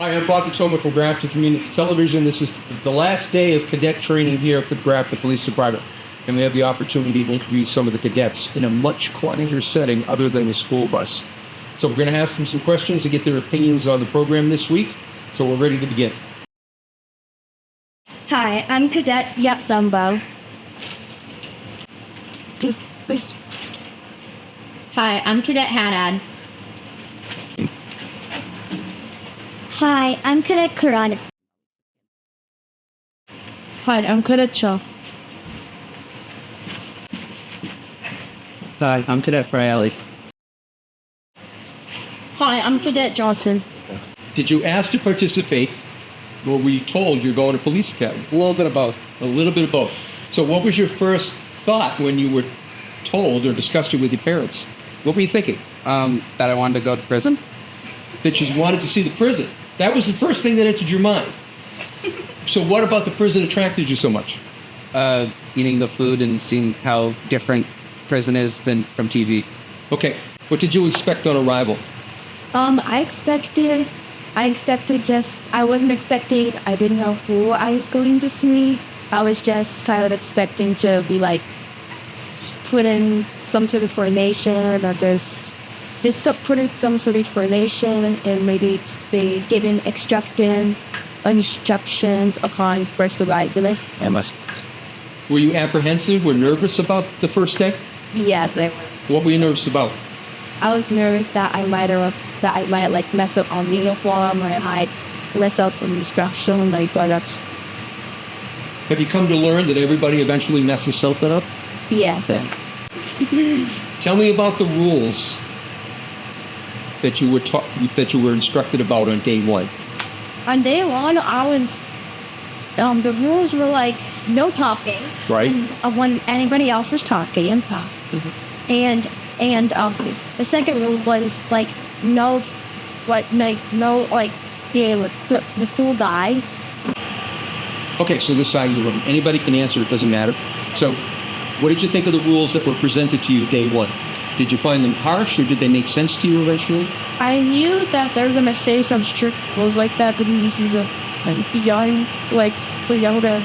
Hi, I'm Bob Toma from Grafton Community Television. This is the last day of cadet training here for the Grafton Police Department. And we have the opportunity to interview some of the cadets in a much quieter setting other than the school bus. So we're going to ask them some questions to get their opinions on the program this week. So we're ready to begin. Hi, I'm Cadet Yapsambo. Hi, I'm Cadet Hadad. Hi, I'm Cadet Karan. Hi, I'm Cadet Cho. Hi, I'm Cadet Fraley. Hi, I'm Cadet Johnson. Did you ask to participate, or were you told you're going to police academy? A little bit of both. A little bit of both. So what was your first thought when you were told or discussed it with your parents? What were you thinking? That I wanted to go to prison. That you wanted to see the prison. That was the first thing that entered your mind. So what about the prison attracted you so much? Eating the food and seeing how different prison is than from TV. Okay. What did you expect on arrival? I didn't know who I was going to see. I was just kind of expecting to be like put in some sort of formation or just to put in some sort of formation and maybe be given instructions upon first arrival. Were you apprehensive or nervous about the first day? Yes, I was. What were you nervous about? I was nervous that I might like mess up on the uniform or I might mess up on instruction, like products. Have you come to learn that everybody eventually messes something up? Yes. Tell me about the rules that you were instructed about on day one. On day one, the rules were like no talking. Right. And, when anybody else was talking, and the second rule was like no being the full guy. Okay, so this side of the room, anybody can answer. It doesn't matter. So, what did you think of the rules that were presented to you day one? Did you find them harsh, or did they make sense to you eventually? I knew that they were gonna say some strict rules like that because this is a young, like for younger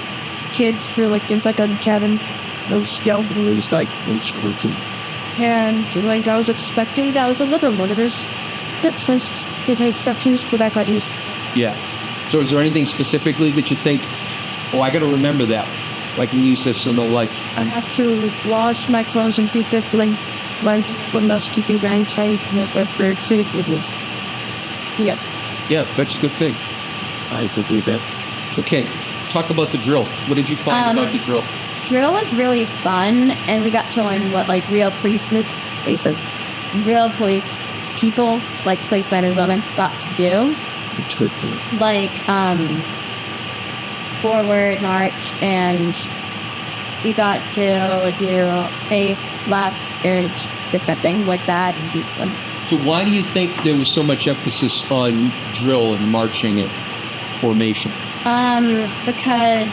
kids, for like it's like an academy, those young rules like and like I was expecting that was a little nervous at first because sometimes but I got used. Yeah. So, is there anything specifically that you think? Oh, I got to remember that. Like when you said something like, I have to wash my clothes and keep it like from those keeping very tight with Yeah. Yeah, that's a good thing. I could do that. Okay, talk about the drill. What did you find about the drill? Drill was really fun, and we got to learn what like real police people, like policemen and women, got to do. Like forward march, and we got to do face, left, and different things like that. So why do you think there was so much emphasis on drill and marching and formation? Because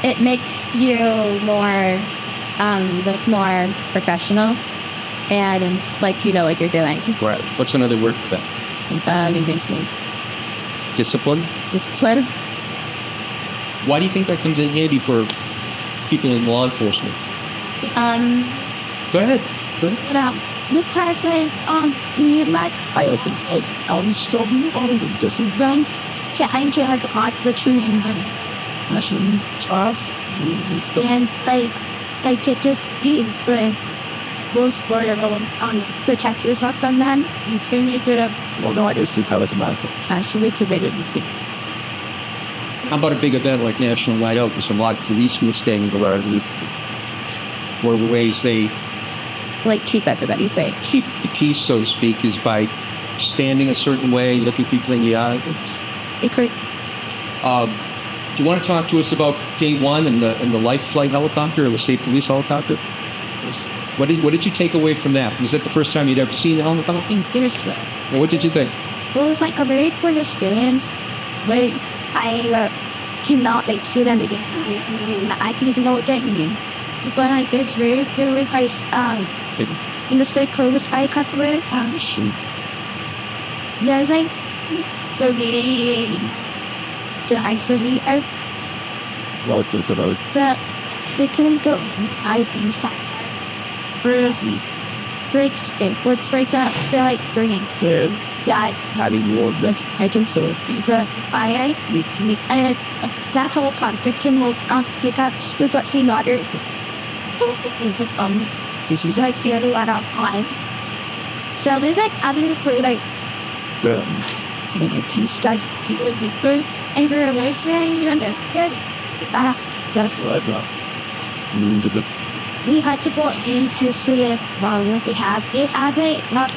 it makes you look more professional, and like you know what you're doing. Right. What's another word for that? Discipline? Discipline. Why do you think that comes in handy for people in law enforcement? Go ahead. Because we like discipline to enter the opportunity jobs and like to just be most protect yourself from them. You can make it up. Well, no, I just think I was about actually to make it. How about a big event like National Night Out? There's a lot of policemen staying around. One of the ways they like keep everybody safe. Keep the peace, so to speak, is by standing a certain way, looking people in the eye. Do you want to talk to us about day one and the life flight helicopter or the state police helicopter? What did you take away from that? Was that the first time you'd ever seen a helicopter? Well, what did you think? It was like a very cool experience. Like I cannot like see them again. I didn't know what they mean. But like it's very nice. In the state police helicopter, there's like the meeting to isolate What is it about? the they couldn't go eyes inside. Really break it. What breaks up? Feel like bringing food. Yeah, Having more than I think so. The I that whole conflict can look because we got seen water. This is like a lot of time. So there's like other food like it tastes like food. And we're away from it. That's what we had to go into sleep while we have this habit, not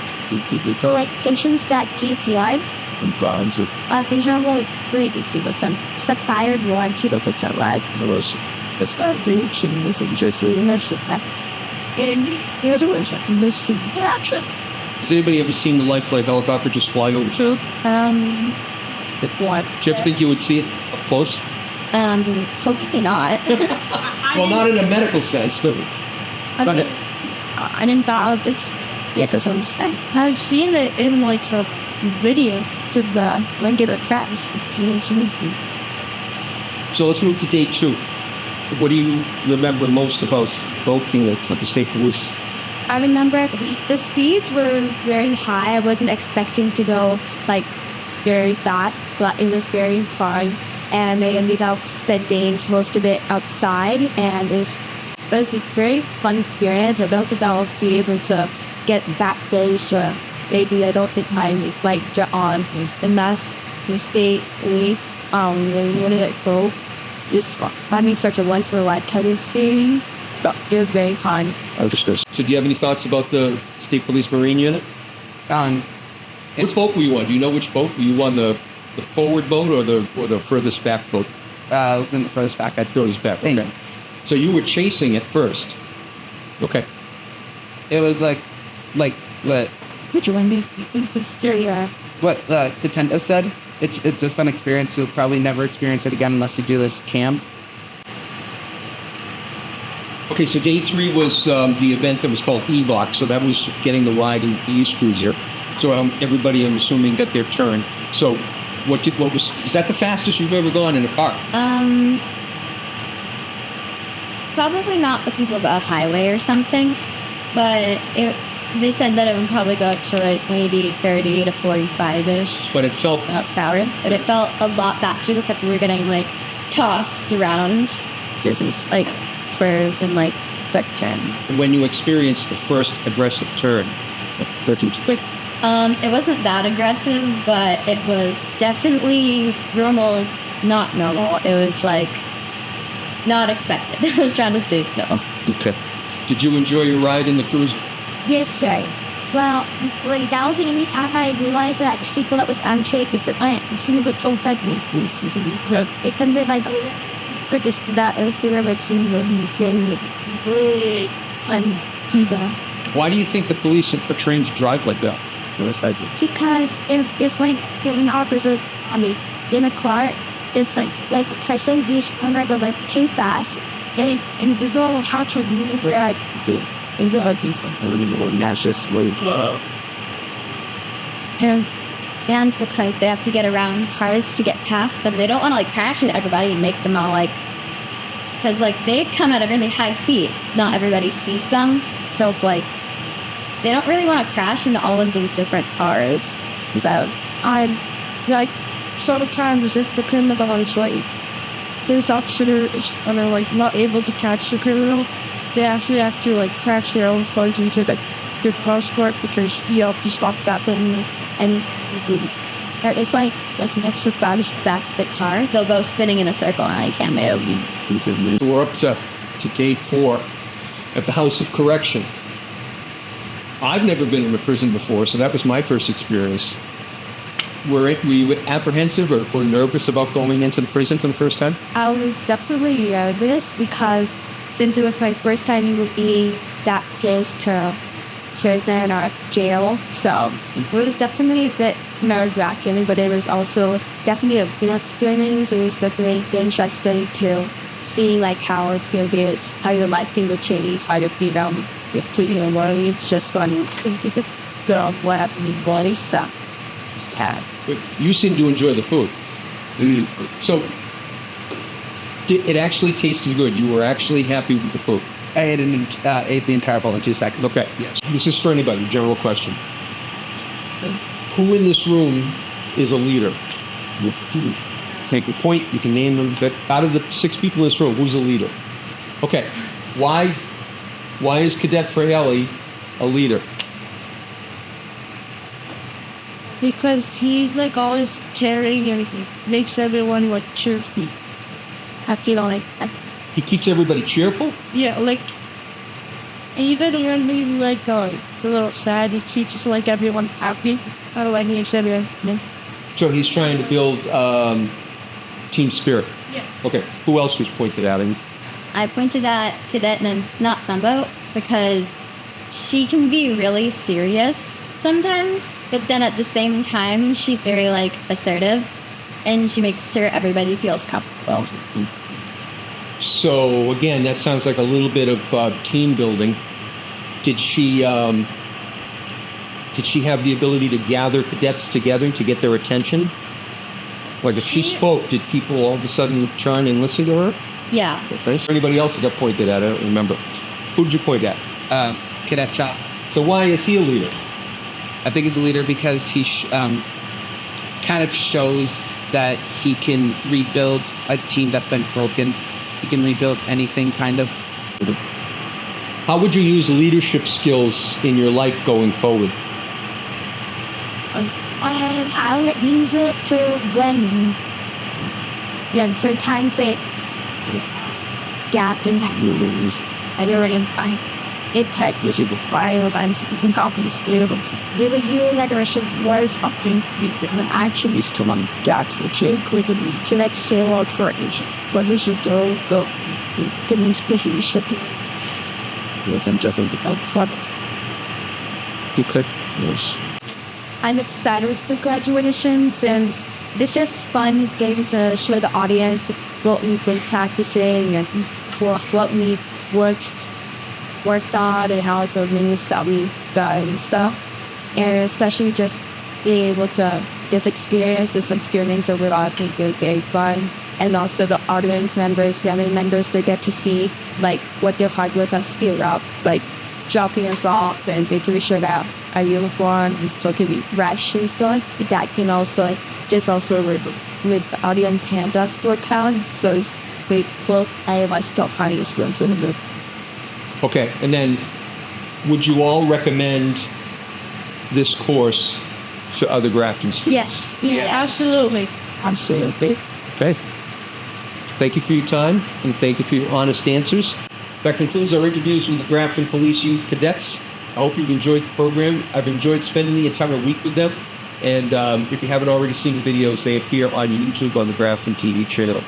for like patients that KPI. and bonds of These are like great people can supplied warranty to put some like those. it's got things in this just in this and here's a winch in this action. Has anybody ever seen the life flight helicopter just fly over? The what? Do you ever think you would see it up close? Hopefully not. Well, not in a medical sense, but I didn't thought of it. Yeah, that's what I'm saying. I've seen it in like a video to the like in a crash. So let's move to day 2. What do you remember most about boating at the state police? I remember the speeds were very high. I wasn't expecting to go like very fast, but it was very fun. And they ended up spending most of it outside, and it was a very fun experience. I don't think I'll be able to get back there, so maybe I don't think I might get on unless the state police they wanted to go. Just having such a once in a lifetime experience, but it was very fun. So do you have any thoughts about the state police marine unit? Which boat were you on? Do you know which boat? Were you on the forward boat or the furthest back boat? I was in the first back. I Furthest back, okay. So you were chasing it first. Okay. It was like what Which one did you stereo? the tent said. It's a fun experience. You'll probably never experience it again unless you do this camp. Okay, so day 3 was the event that was called EVOC. So that was getting the ride in the East Cruiser. So everybody, I'm assuming, got their turn. So is that the fastest you've ever gone in a car? Probably not because of a highway or something, but they said that it would probably go up to like maybe 30 to 45-ish. But it felt... horsepower, but it felt a lot faster because we were getting like tossed around just like swerves and like quick turns. When you experienced the first aggressive turn, quick. It wasn't that aggressive, but it was definitely normal, not normal. It was like not expected. I was trying to stay still. Okay. Did you enjoy your ride in the cruise? Yes, sir. Well, like that was the only time I realized that the sequel was unsafe if it went. It's a little bit so pregnant. It can be like because that if they were like Why do you think the police are trained to drive like that? because if like in opposite, I mean, in a car, it's like pressing these camera go like too fast, and it's all how to move where I do. And because they have to get around cars to get past them, they don't want to like crash into everybody and make them all like, because like they come at a really high speed. Not everybody sees them, so it's like they don't really want to crash into all of these different cars. So I like sometimes if the criminal is like police officers are like not able to catch the criminal, they actually have to like crash their own funds into the passport because you have to stop that thing. and it's like next to that's the car, they'll go spinning in a circle and I can't move. We're up to day 4 at the House of Correction. I've never been in a prison before, so that was my first experience. Were you apprehensive or nervous about going into the prison for the first time? I was definitely nervous because since it was my first time you would be that close to prison or jail, so it was definitely a bit nerve-wracking, but it was also definitely a good experience. It was definitely interesting to see like how it's going to be, how your life can change, how you feel to worry, just funny, go what happened in body, so But you seem to enjoy the food. So, it actually tasted good. You were actually happy with the food. I ate the entire bowl in 2 seconds. Okay. Yes. This is for anybody. General question. Who in this room is a leader? Take a point. You can name them. But out of the 6 people in this room, who's a leader? Okay. Why is Cadet Fraielli a leader? Because he's like always caring and he makes everyone like cheerful. I feel like He keeps everybody cheerful? Yeah, like even when he's like a little sad, he keeps like everyone happy. Like he makes everyone. Yeah. So he's trying to build team spirit. Yeah. Okay. Who else was pointed out? I pointed at Cadet not Sunboat because she can be really serious sometimes, but then at the same time, she's very like assertive and she makes sure everybody feels comfortable. So again, that sounds like a little bit of team building. Did she have the ability to gather cadets together to get their attention? Like if she spoke, did people all of a sudden turn and listen to her? Yeah. Okay. Is there anybody else that got pointed at? I don't remember. Who did you point at? Cadet Chop. So why is he a leader? I think he's a leader because he kind of shows that he can rebuild a team that's been broken. He can rebuild anything, kind of. How would you use leadership skills in your life going forward? I would use it to blend. Yeah, sometimes it gap in movies. I don't really find it had usually before events in copies. Really use aggression was often when actually still on that which included to next sale out coordination. But this is the inspiration. It's a different product. You could. Yes. I'm excited for graduation since it's just fun getting to show the audience what we've been practicing and what we've worked on and how the news that we've done and stuff. And especially just being able to just experience this experience overall, I think is very fun. And also the audience members, family members, they get to see like what their hard work has scaled up, like dropping us off and making sure that our uniform is still can be fresh and stuff. That can also just also with the audience hand us to account. So it's very close. I was still kind of really good. Okay, and then would you all recommend this course to other Grafton students? Yes. Yeah, absolutely. Absolutely. Okay. Thank you for your time, and thank you for your honest answers. That concludes our interviews with the Grafton Police Youth Cadets. I hope you've enjoyed the program. I've enjoyed spending the entire week with them. And if you haven't already seen the videos, they appear on YouTube on the Grafton TV channel.